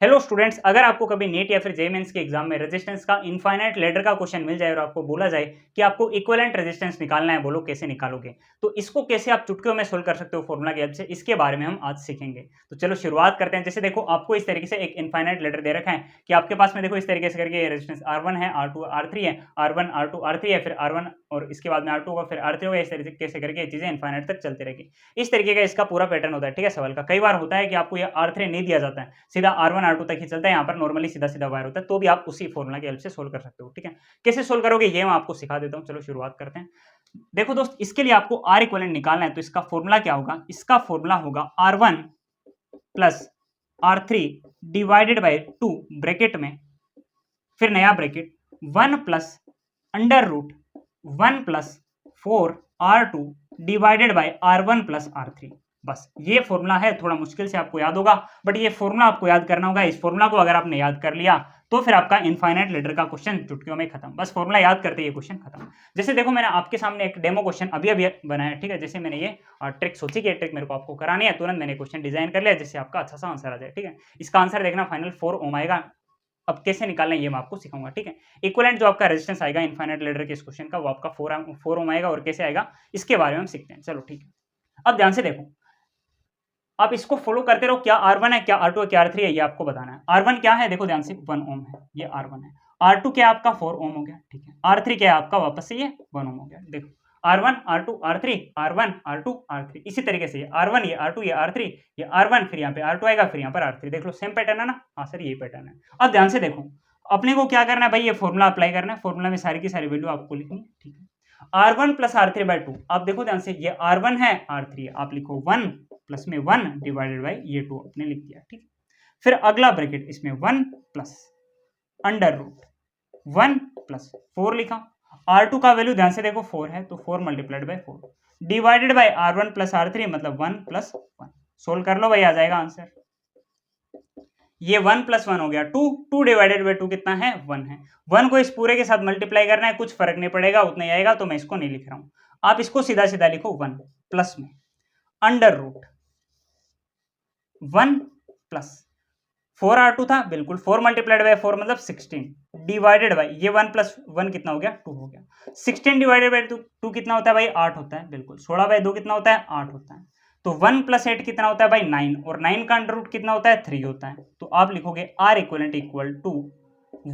Hello students, अगर आपको कभी नीट या फिर जेईई मेंस के एग्जाम में रेजिस्टेंस का इनफाइनाइट लैडर का क्वेश्चन मिल जाए और आपको बोला जाए कि आपको इक्विवेलेंट रेजिस्टेंस निकालना है, बोलो कैसे निकालोगे, तो इसको कैसे आप चुटकियों में सोल्व कर सकते हो फॉर्मूला की हेल्प से, इसके बारे में हम आज सीखेंगे। तो चलो शुरुआत करते हैं। जैसे देखो, आपको इस तरीके से एक इनफाइनाइट लैडर दे रखा है कि आपके पास में देखो इस तरीके से करके रेजिस्टेंस R1 है, R2 R3 है, R1 R2 R3 है, फिर R1 और इसके बाद में R2 होगा, फिर R3 होगा। इस तरीके से करके चीजें इनफाइनाइट तक चलती रहेगी। इस तरीके का इसका पूरा पैटर्न होता है। ठीक है, सवाल का कई बार होता है कि आपको ये R3 नहीं दिया जाता है, सीधा R1 R2 तक ही चलता है, यहाँ पर नॉर्मली सीधा सीधा वायर होता है, तो भी आप उसी फॉर्मूला की हेल्प से सोल्व कर सकते हो। ठीक है, कैसे सोल्व करोगे ये मैं आपको सिखा देता हूँ। चलो शुरुआत करते हैं। देखो दोस्त, इसके लिए आपको R इक्विवेलेंट निकालना है, तो इसका फॉर्मूला क्या होगा? इसका फॉर्मूला होगा R1 plus R3 divided by 2 bracket में, फिर नया bracket 1 plus under root 1 plus 4 R2 divided by R1 plus R3। बस ये फॉर्मूला है, थोड़ा मुश्किल से आपको याद होगा, बट ये फॉर्मूला आपको याद करना होगा। इस फॉर्मूला को अगर आपने याद कर लिया तो फिर आपका इनफाइनाइट लैडर का क्वेश्चन चुटकियों में खत्म। बस फॉर्मूला याद करते ही ये क्वेश्चन खत्म। जैसे देखो, मैंने आपके सामने एक डेमो क्वेश्चन अभी अभी बनाया। ठीक है, जैसे मैंने ये ट्रिक सोची कि ट्रिक मेरे को आपको करानी है, तुरंत मैंने क्वेश्चन डिजाइन कर लिया जिससे आपका अच्छा सा आंसर आ जाए। ठीक है, इसका आंसर देखना फाइनल 4 ओम आएगा। अब कैसे निकालना है ये मैं आपको सिखाऊंगा। ठीक है, इक्विवेलेंट जो आपका रेजिस्टेंस आएगा इनफाइनाइट लैडर के इस क्वेश्चन का, वो आपका 4 ओम आएगा, और कैसे आएगा इसके बारे में हम सीखते हैं। चलो ठीक है, अब ध्यान से देखो, आप इसको फॉलो करते रहो। क्या R1 है, क्या R2 है, क्या R3 है, ये आपको बताना है। R1 क्या है, देखो ध्यान से, 1 ओम है, ये R1 है। R2 क्या है आपका, 4 ओम हो गया। ठीक है, R3 क्या है आपका, वापस से ये 1 ओम हो गया। देखो, R1 R2 R3 R1 R2 R3, इसी तरीके से ये R1 ये R2 ये R3 ये R1, फिर यहाँ पे R2 आएगा, फिर यहाँ पर R3। देख लो, सेम पैटर्न है ना? हाँ सर, यही पैटर्न है। अब ध्यान से देखो, अपने को क्या करना है भाई, ये फॉर्मूला अप्लाई करना है। फॉर्मूला में सारी की सारी वैल्यू आपको लिखनी है। ठीक है, R1 प्लस R3 बाय 2। आप देखो ध्यान से, ये R1 है, R3 है, आप लिखो 1 प्लस में 1 डिवाइडेड बाय ये 2 आपने लिख दिया। ठीक, फिर अगला ब्रैकेट, इसमें 1 प्लस अंडर रूट 1 प्लस 4 लिखा। R2 का वैल्यू ध्यान से देखो 4 है, तो 4 multiplied by 4 divided by R1 plus R3, मतलब 1 प्लस 1। सोल्व कर लो भाई, आ जाएगा आंसर। ये 1 प्लस 1 हो गया 2, 2 डिवाइडेड बाय 2 कितना है, 1 है। 1 को इस पूरे के साथ मल्टीप्लाई करना है, कुछ फर्क नहीं पड़ेगा, उतना ही आएगा, तो मैं इसको नहीं लिख रहा हूं। आप इसको सीधा सीधा लिखो 1 प्लस में अंडर रूट 1 प्लस 4 R2 था, बिल्कुल 4 मल्टीप्लाइड बाय 4 मतलब 16 डिवाइडेड बाय ये 1 प्लस 1 कितना हो गया, 2 हो गया। 16 डिवाइडेड बाय 2 कितना होता है भाई, 8 होता है, बिल्कुल। 16 बाय 2 कितना होता है, 8 होता है। तो 1 प्लस 8 कितना होता है भाई, 9, और 9 का अंडर रूट कितना होता है, 3 होता है। तो आप लिखोगे R equivalent equal to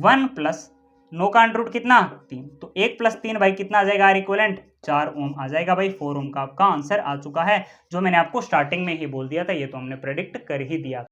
1 plus 9 का अंडर रूट कितना, 3, तो 1 प्लस 3 भाई कितना आ जाएगा, R इक्विवेलेंट 4 ओम आ जाएगा भाई। 4 ओम का आपका आंसर आ चुका है, जो मैंने आपको स्टार्टिंग में ही बोल दिया था, ये तो हमने प्रेडिक्ट कर ही दिया था।